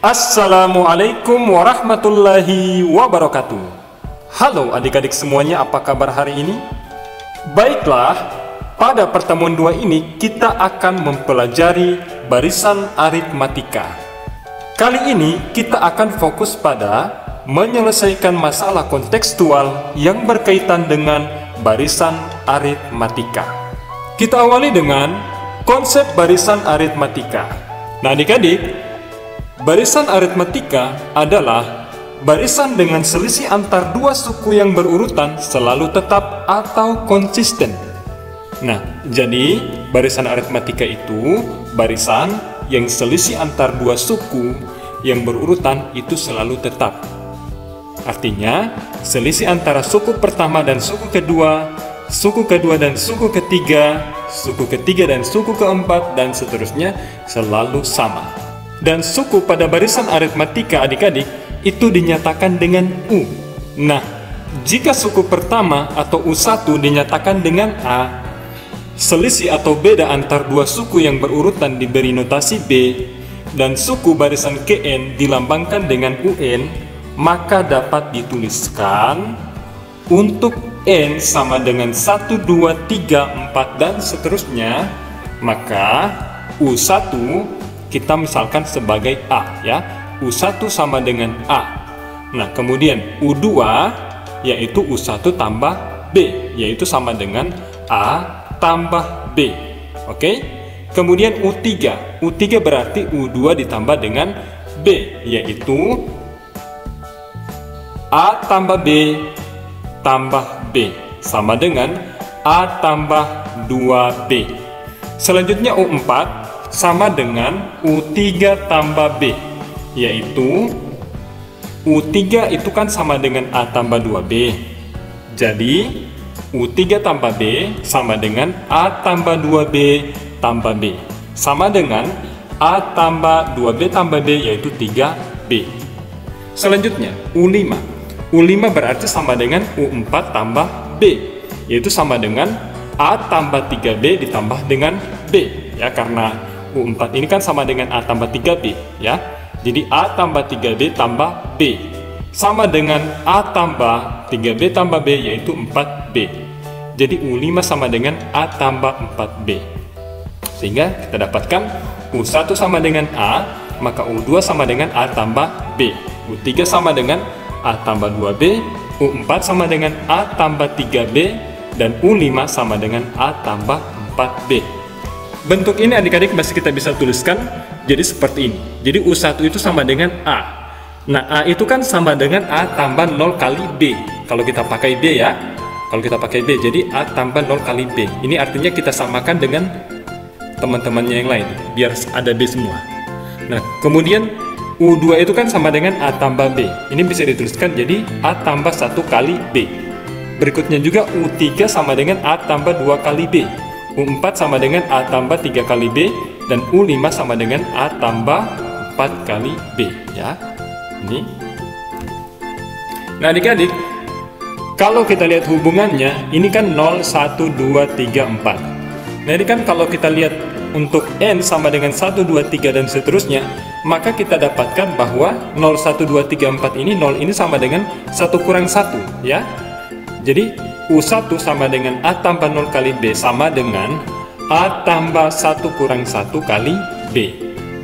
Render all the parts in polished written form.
Assalamualaikum warahmatullahi wabarakatuh. Halo adik-adik semuanya, apa kabar hari ini? Baiklah, pada pertemuan 2 ini kita akan mempelajari barisan aritmatika. Kali ini kita akan fokus pada menyelesaikan masalah kontekstual yang berkaitan dengan barisan aritmatika. Kita awali dengan konsep barisan aritmatika. Nah adik-adik, barisan aritmatika adalah barisan dengan selisih antar dua suku yang berurutan selalu tetap atau konsisten. Nah, jadi barisan aritmatika itu barisan yang selisih antar dua suku yang berurutan itu selalu tetap. Artinya, selisih antara suku pertama dan suku kedua dan suku ketiga dan suku keempat dan seterusnya selalu sama. Dan suku pada barisan aritmatika adik-adik itu dinyatakan dengan U. Nah, jika suku pertama atau U1 dinyatakan dengan A, selisih atau beda antar dua suku yang berurutan diberi notasi B, dan suku barisan KN dilambangkan dengan UN, maka dapat dituliskan untuk N sama dengan 1, 2, 3, 4, dan seterusnya, maka U1 kita misalkan sebagai A ya, U1 sama dengan A. Nah kemudian U2 yaitu U1 tambah B, yaitu sama dengan A tambah B. Oke. Kemudian U3 berarti U2 ditambah dengan B, yaitu A tambah B tambah B sama dengan A tambah 2B. Selanjutnya U4 sama dengan U3 tambah B, yaitu U3 itu kan sama dengan A tambah 2B. Jadi U3 tambah B sama dengan A tambah 2B tambah B, sama dengan A tambah 2B tambah B, yaitu 3B. Selanjutnya U5 berarti sama dengan U4 tambah B, yaitu sama dengan A tambah 3B ditambah dengan B ya, karena U4 ini kan sama dengan A tambah 3B ya. Jadi A tambah 3B tambah B sama dengan A tambah 3B tambah B, yaitu 4B. Jadi U5 sama dengan A tambah 4B. Sehingga kita dapatkan U1 sama dengan A, maka U2 sama dengan A tambah B. U3 sama dengan A tambah 2B, U4 sama dengan A tambah 3B, dan U5 sama dengan A tambah 4B. Bentuk ini adik-adik masih kita bisa tuliskan jadi seperti ini. Jadi U1 itu sama dengan A. Nah, A itu kan sama dengan A tambah 0 kali B. Kalau kita pakai B ya. Kalau kita pakai B, jadi A tambah 0 kali B. Ini artinya kita samakan dengan teman-temannya yang lain, biar ada B semua. Nah, kemudian U2 itu kan sama dengan A tambah B. Ini bisa dituliskan jadi A tambah 1 kali B. Berikutnya juga U3 sama dengan A tambah 2 kali B. U4 sama dengan A tambah 3 kali B, dan U5 sama dengan A tambah 4 kali B ya. Ini. Nah adik-adik, kalau kita lihat hubungannya, ini kan 0, 1, 2, 3, 4. Nah ini kan kalau kita lihat untuk N sama dengan 1, 2, 3 dan seterusnya, maka kita dapatkan bahwa 0, 1, 2, 3, 4 ini 0 ini sama dengan 1 kurang 1 ya. Jadi U1 sama dengan A tambah 0 kali B sama dengan A tambah 1 kurang 1 kali B.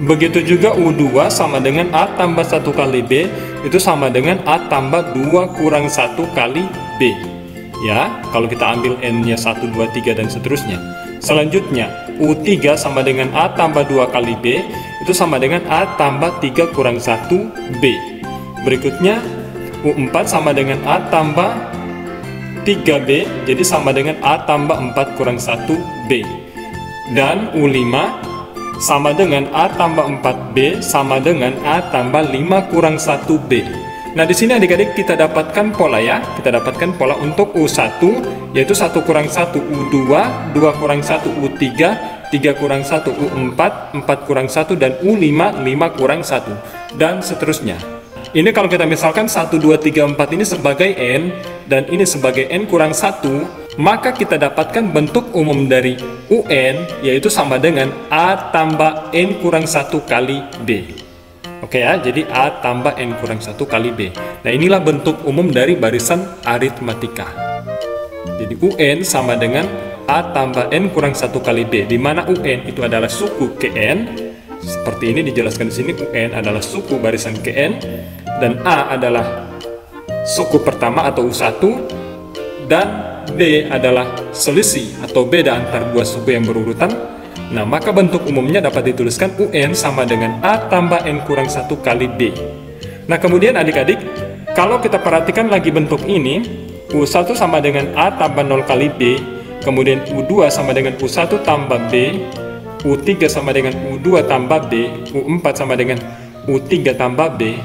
Begitu juga U2 sama dengan A tambah 1 kali B, itu sama dengan A tambah 2 kurang 1 kali B. Ya, kalau kita ambil N-nya 1, 2, 3 dan seterusnya. Selanjutnya, U3 sama dengan A tambah 2 kali B, itu sama dengan A tambah 3 kurang 1 B. Berikutnya, U4 sama dengan A tambah 3B, jadi sama dengan A tambah 4 kurang 1B. Dan U5 sama dengan A tambah 4B sama dengan A tambah 5 kurang 1B. Nah di sini adik-adik kita dapatkan pola ya. Kita dapatkan pola untuk U1 yaitu 1 kurang 1 U2, 2 kurang 1 U3, 3 kurang 1 U4, 4 kurang 1, dan U5, 5 kurang 1, dan seterusnya. Ini kalau kita misalkan 1, 2, 3, 4 ini sebagai N, dan ini sebagai N kurang 1, maka kita dapatkan bentuk umum dari UN, yaitu sama dengan A tambah N kurang 1 kali B. Oke ya, jadi A tambah N kurang 1 kali B. Nah, inilah bentuk umum dari barisan aritmatika. Jadi UN sama dengan A tambah N kurang 1 kali B, di mana UN itu adalah suku Kn. Seperti ini dijelaskan di sini, UN adalah suku barisan Kn, dan A adalah suku pertama atau U1, dan B adalah selisih atau beda antar dua suku yang berurutan. Nah, maka bentuk umumnya dapat dituliskan UN sama dengan A tambah N kurang 1 kali B. Nah, kemudian adik-adik, kalau kita perhatikan lagi bentuk ini, U1 sama dengan A tambah 0 kali B, kemudian U2 sama dengan U1 tambah B, U3 sama dengan U2 tambah B, U4 sama dengan U3 tambah B,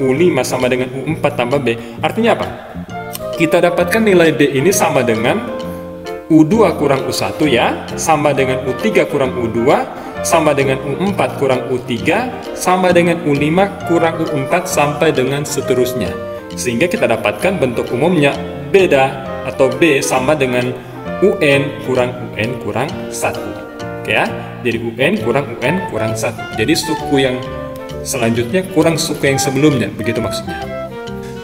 U5 sama dengan U4 tambah B. Artinya apa? Kita dapatkan nilai B ini sama dengan U2 kurang U1 ya, sama dengan U3 kurang U2, sama dengan U4 kurang U3, sama dengan U5 kurang U4, sampai dengan seterusnya. Sehingga kita dapatkan bentuk umumnya beda atau B sama dengan UN kurang 1. Oke ya, jadi UN kurang 1. Jadi suku yang selanjutnya kurang suku yang sebelumnya, begitu maksudnya.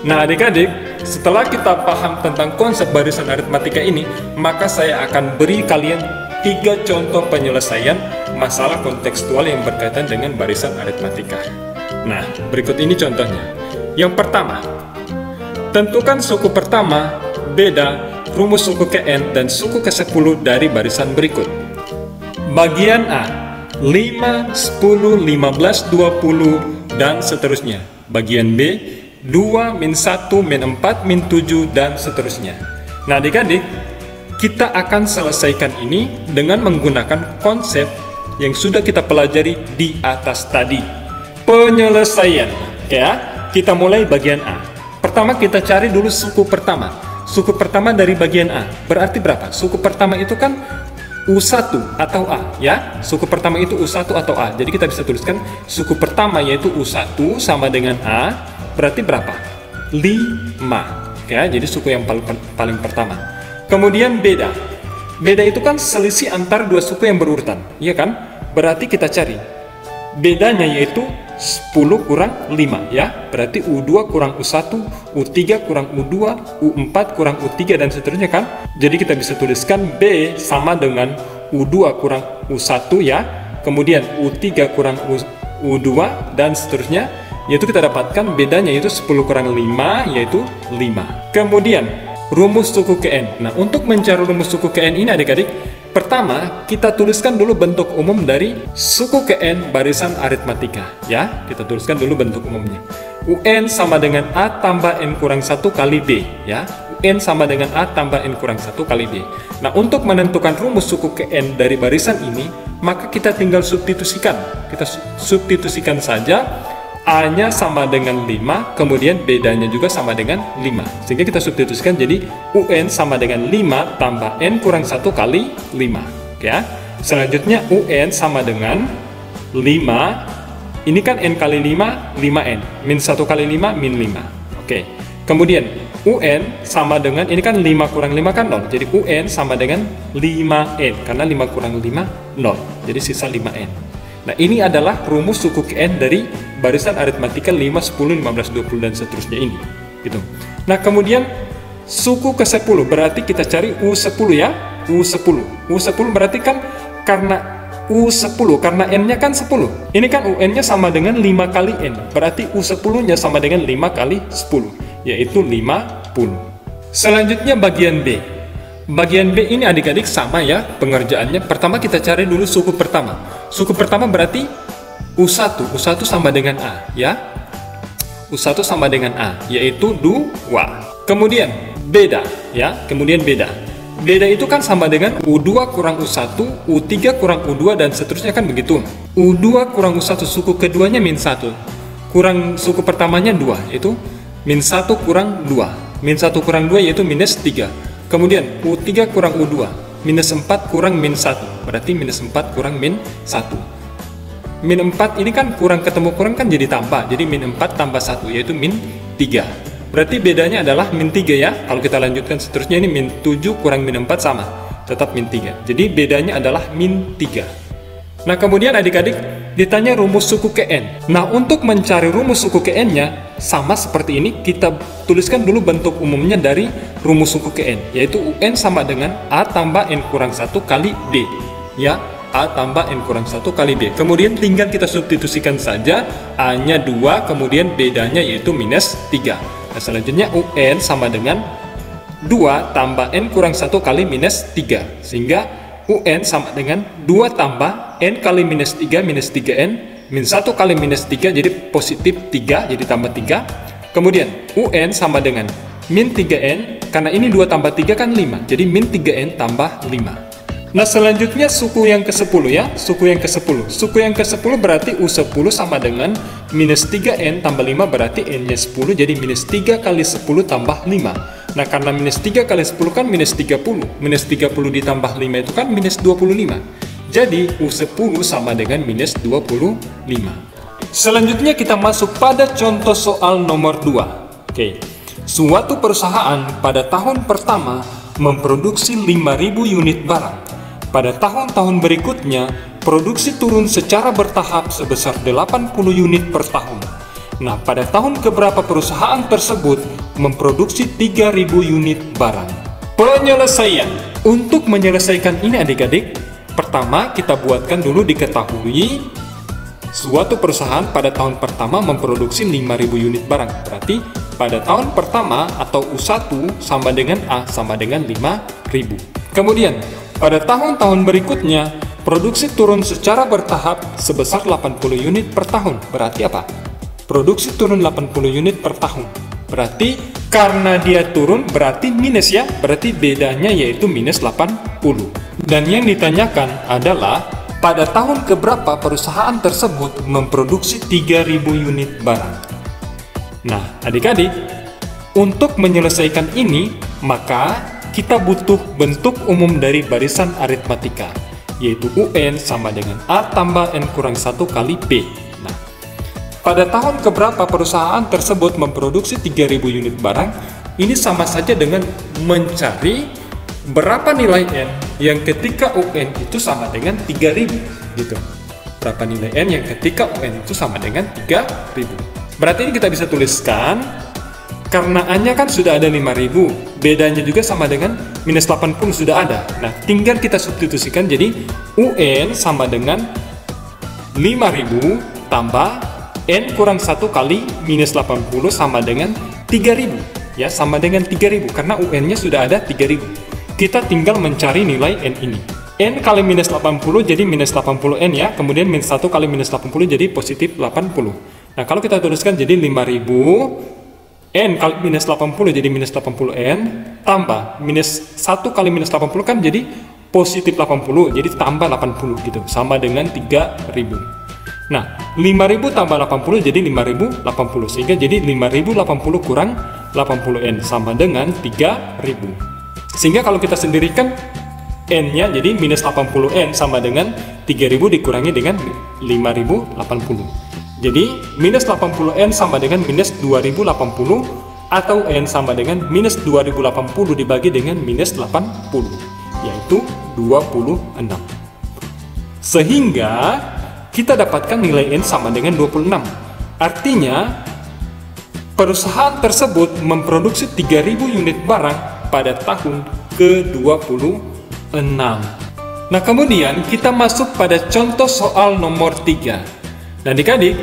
Nah, adik-adik, setelah kita paham tentang konsep barisan aritmatika ini, maka saya akan beri kalian 3 contoh penyelesaian masalah kontekstual yang berkaitan dengan barisan aritmatika. Nah, berikut ini contohnya. Yang pertama, tentukan suku pertama, beda, rumus suku Kn, dan suku ke-10 dari barisan berikut. Bagian A, 5, 10, 15, 20, dan seterusnya. Bagian B, 2, min 1, min 4, min 7, dan seterusnya. Nah, adik-adik, kita akan selesaikan ini dengan menggunakan konsep yang sudah kita pelajari di atas tadi. Penyelesaian. Ya, kita mulai bagian A. Pertama kita cari dulu suku pertama. Suku pertama dari bagian A. Berarti berapa? Suku pertama itu kan U1 atau A, ya. Suku pertama itu U1 atau A. Jadi kita bisa tuliskan suku pertama yaitu U1 sama dengan A. Berarti berapa? 5. Ya, jadi suku yang paling pertama. Kemudian beda. Beda itu kan selisih antar dua suku yang berurutan, iya kan? Berarti kita cari bedanya yaitu 10 kurang 5, ya. Berarti U2 kurang U1, U3 kurang U2, U4 kurang U3, dan seterusnya kan? Jadi kita bisa tuliskan B sama dengan U2 kurang U1, ya. Kemudian U3 kurang U2, dan seterusnya. Yaitu kita dapatkan bedanya yaitu 10 kurang 5, yaitu 5. Kemudian rumus suku Kn. Nah, untuk mencari rumus suku Kn ini adik-adik, pertama kita tuliskan dulu bentuk umum dari suku Kn barisan aritmatika, ya. Kita tuliskan dulu bentuk umumnya. UN sama dengan A tambah N kurang 1 kali B, ya. UN sama dengan A tambah N kurang 1 kali B. Nah, untuk menentukan rumus suku Kn dari barisan ini, maka kita tinggal substitusikan. Kita substitusikan saja. A-nya sama dengan 5, kemudian bedanya juga sama dengan 5. Sehingga kita substitusikan jadi UN sama dengan 5 tambah N kurang 1 kali 5. Ya. Selanjutnya UN sama dengan 5, ini kan N kali 5, 5N. Min 1 kali 5, min 5. Oke. Kemudian UN sama dengan, ini kan 5 kurang 5 kan 0. Jadi UN sama dengan 5N, karena 5 kurang 5, 0. Jadi sisa 5N. Nah, ini adalah rumus suku Kn dari barisan aritmatika 5, 10, 15, 20, dan seterusnya ini. Gitu. Nah, kemudian suku ke-10 berarti kita cari U10 ya. U10. U10 berarti kan karena U10, karena N-nya kan 10. Ini kan UN-nya sama dengan 5 kali N. Berarti U10-nya sama dengan 5 kali 10, yaitu 50. Selanjutnya bagian B. Bagian B ini adik-adik sama ya pengerjaannya. Pertama kita cari dulu suku pertama. Suku pertama berarti U1. U1 sama dengan A, ya. U1 sama dengan A, yaitu 2. Kemudian beda, ya. Kemudian beda. Beda itu kan sama dengan U2 kurang U1, U3 kurang U2, dan seterusnya kan begitu. U2 kurang U1, suku keduanya min 1. Kurang suku pertamanya 2, itu min 1 kurang 2. Min 1 kurang 2 yaitu minus 3. Kemudian U3 kurang U2, minus 4 kurang min 1, berarti minus 4 kurang min 1. Min 4 ini kan kurang ketemu kurang kan jadi tambah, jadi min 4 tambah 1, yaitu min 3. Berarti bedanya adalah min 3 ya. Kalau kita lanjutkan seterusnya ini min 7 kurang min 4 sama, tetap min 3. Jadi bedanya adalah min 3. Nah, kemudian adik-adik ditanya rumus suku ke N. Nah, untuk mencari rumus suku ke N-nya, sama seperti ini, kita tuliskan dulu bentuk umumnya dari rumus suku ke N, yaitu UN sama dengan A tambah N kurang 1 kali D. Ya, A tambah N kurang 1 kali D. Kemudian tinggal kita substitusikan saja, A-nya 2, kemudian B-nya yaitu minus 3. Nah, selanjutnya UN sama dengan 2 tambah N kurang 1 kali minus 3. Sehingga UN sama dengan 2 tambah N kali minus 3 minus 3N min 1 kali minus 3 jadi positif 3 jadi tambah 3. Kemudian UN sama dengan min 3N, karena ini 2 tambah 3 kan 5, jadi min 3N tambah 5. Nah, selanjutnya suku yang ke-10 ya, suku yang ke-10. Suku yang ke-10 berarti U10 sama dengan minus 3N tambah 5 berarti N-nya 10, jadi minus 3 kali 10 tambah 5. Nah, karena minus 3 kali 10 kan minus 30. Minus 30 ditambah 5 itu kan minus 25. Jadi, U10 sama dengan minus 25. Selanjutnya kita masuk pada contoh soal nomor 2. Oke. Suatu perusahaan pada tahun pertama memproduksi 5.000 unit barang. Pada tahun-tahun berikutnya, produksi turun secara bertahap sebesar 80 unit per tahun. Nah, pada tahun keberapa perusahaan tersebut memproduksi 3.000 unit barang? Penyelesaian. Untuk menyelesaikan ini adik-adik, pertama kita buatkan dulu diketahui suatu perusahaan pada tahun pertama memproduksi 5.000 unit barang. Berarti pada tahun pertama atau U1 sama dengan A sama dengan 5.000. Kemudian, pada tahun-tahun berikutnya, produksi turun secara bertahap sebesar 80 unit per tahun. Berarti apa? Produksi turun 80 unit per tahun. Berarti karena dia turun berarti minus ya. Berarti bedanya yaitu minus 80. Dan yang ditanyakan adalah pada tahun keberapa perusahaan tersebut memproduksi 3.000 unit barang. Nah, adik-adik, untuk menyelesaikan ini, maka kita butuh bentuk umum dari barisan aritmatika, yaitu UN sama dengan A tambah N kurang 1 kali B. Pada tahun keberapa perusahaan tersebut memproduksi 3.000 unit barang, ini sama saja dengan mencari berapa nilai N yang ketika UN itu sama dengan 3.000 gitu. Berapa nilai N yang ketika UN itu sama dengan 3.000. Berarti ini kita bisa tuliskan, karena A-nya kan sudah ada 5.000, bedanya juga sama dengan minus 80 sudah ada. Nah, tinggal kita substitusikan jadi UN sama dengan 5.000 tambah N kurang 1 kali minus 80 sama dengan 3.000. Ya, sama dengan 3.000 karena UN-nya sudah ada 3.000. Kita tinggal mencari nilai N ini. N kali minus 80 jadi minus 80N ya, kemudian minus 1 kali minus 80 jadi positif 80. Nah, kalau kita tuliskan jadi 5.000 N kali minus 80 jadi minus 80N tambah minus 1 kali minus 80 kan jadi positif 80, jadi tambah 80 gitu, sama dengan 3.000. Nah, 5.000 tambah 80 jadi 5.080, sehingga jadi 5.080 kurang 80N sama dengan 3.000. Sehingga kalau kita sendirikan N-nya jadi minus 80N sama dengan 3.000 dikurangi dengan 5.080. Jadi minus 80N sama dengan minus 2.080 atau N sama dengan minus 2.080 dibagi dengan minus 80, yaitu 26. Sehingga kita dapatkan nilai N sama dengan 26. Artinya, perusahaan tersebut memproduksi 3.000 unit barang pada tahun ke-26. Nah, kemudian kita masuk pada contoh soal nomor 3. Dan adik-adik,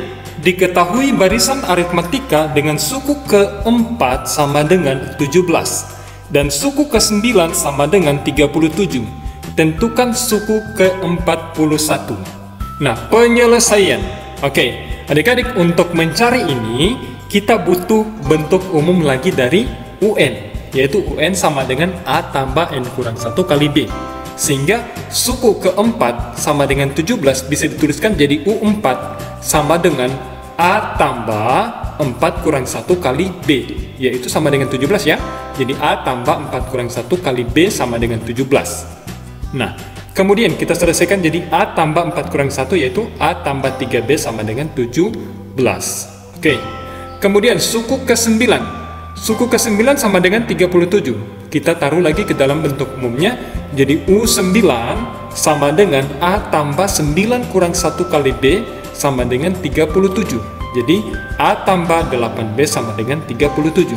diketahui barisan aritmatika dengan suku ke-4 sama dengan 17 dan suku ke-9 sama dengan 37. Tentukan suku ke-41. Nah, penyelesaian. Oke, adik-adik, untuk mencari ini, kita butuh bentuk umum lagi dari UN, yaitu UN sama dengan A tambah N kurang 1 kali B. Sehingga suku ke-4 sama dengan 17 bisa dituliskan jadi U4 sama dengan A tambah 4 kurang 1 kali B, yaitu sama dengan 17 ya. Jadi A tambah 4 kurang 1 kali B sama dengan 17. Nah, kemudian kita selesaikan jadi A tambah 4 kurang 1 yaitu A tambah 3B sama dengan 17. Oke. Kemudian suku ke-9. Suku ke-9 sama dengan 37. Kita taruh lagi ke dalam bentuk umumnya. Jadi U9 sama dengan A tambah 9 kurang 1 kali B sama dengan 37. Jadi A tambah 8B sama dengan 37.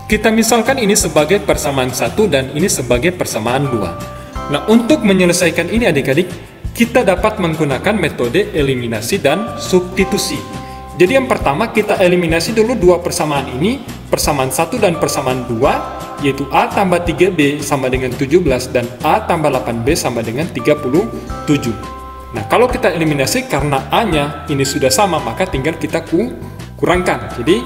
Kita misalkan ini sebagai persamaan 1 dan ini sebagai persamaan 2. Nah, untuk menyelesaikan ini adik-adik, kita dapat menggunakan metode eliminasi dan substitusi. Jadi yang pertama kita eliminasi dulu dua persamaan ini, persamaan 1 dan persamaan 2, yaitu A tambah 3B sama dengan 17 dan A tambah 8B sama dengan 37. Nah, kalau kita eliminasi karena A-nya ini sudah sama, maka tinggal kita kurangkan. Jadi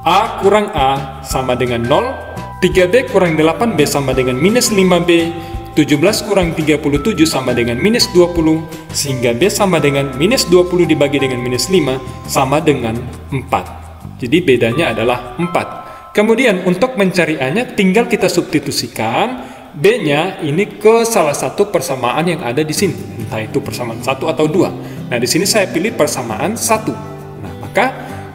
A kurang A sama dengan 0, 3B kurang 8B sama dengan minus 5B, 17 kurang 37 sama dengan minus 20, sehingga B sama dengan minus 20 dibagi dengan minus 5 sama dengan 4. Jadi bedanya adalah 4. Kemudian untuk mencari A-nya tinggal kita substitusikan B-nya ini ke salah satu persamaan yang ada di sini. Entah itu persamaan 1 atau 2. Nah, di sini saya pilih persamaan 1. Nah, maka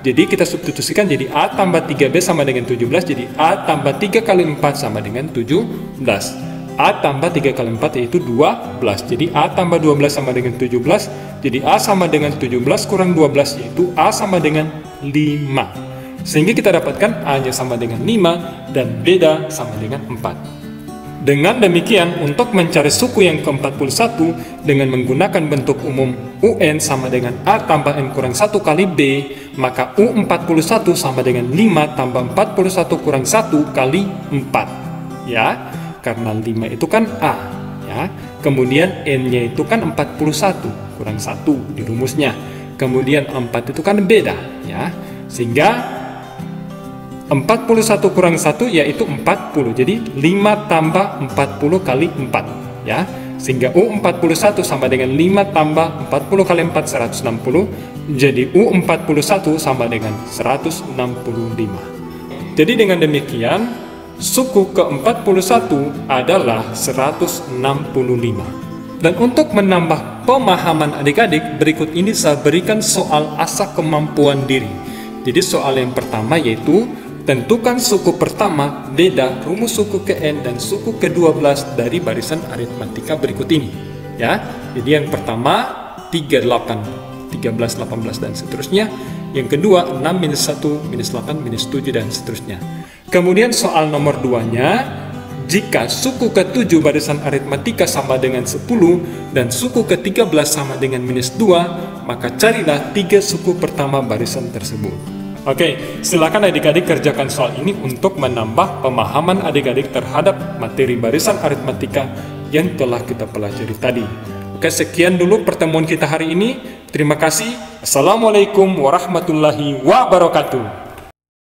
jadi kita substitusikan jadi A tambah 3B sama dengan 17, jadi A tambah 3 kali 4 sama dengan 17. A tambah 3 kali 4 yaitu 12. Jadi A tambah 12 sama dengan 17. Jadi A sama dengan 17 kurang 12 yaitu A sama dengan 5. Sehingga kita dapatkan A-nya sama dengan 5 dan beda sama dengan 4. Dengan demikian, untuk mencari suku yang ke-41 dengan menggunakan bentuk umum UN sama dengan A tambah N kurang 1 kali B, maka U41 sama dengan 5 tambah 41 kurang 1 kali 4. Ya, karena 5 itu kan A, ya. Kemudian N-nya itu kan 41 kurang 1 di rumusnya. Kemudian 4 itu kan beda, ya. Sehingga 41 kurang 1 yaitu 40. Jadi 5 tambah 40 kali 4, ya. Sehingga U41 sama dengan 5 tambah 40 kali 4 160. Jadi U41 sama dengan 165. Jadi dengan demikian suku ke-41 adalah 165. Dan untuk menambah pemahaman adik-adik, berikut ini saya berikan soal asah kemampuan diri. Jadi soal yang pertama yaitu tentukan suku pertama, beda, rumus suku ke N dan suku ke-12 dari barisan aritmatika berikut ini. Ya, jadi yang pertama 38, 13, 18 dan seterusnya. Yang kedua 6 minus 1, minus 8, minus 7 dan seterusnya. Kemudian soal nomor 2-nya, jika suku ke-7 barisan aritmatika sama dengan 10 dan suku ke-13 sama dengan minus 2, maka carilah 3 suku pertama barisan tersebut. Oke, silakan adik-adik kerjakan soal ini untuk menambah pemahaman adik-adik terhadap materi barisan aritmatika yang telah kita pelajari tadi. Oke, sekian dulu pertemuan kita hari ini. Terima kasih. Assalamualaikum warahmatullahi wabarakatuh.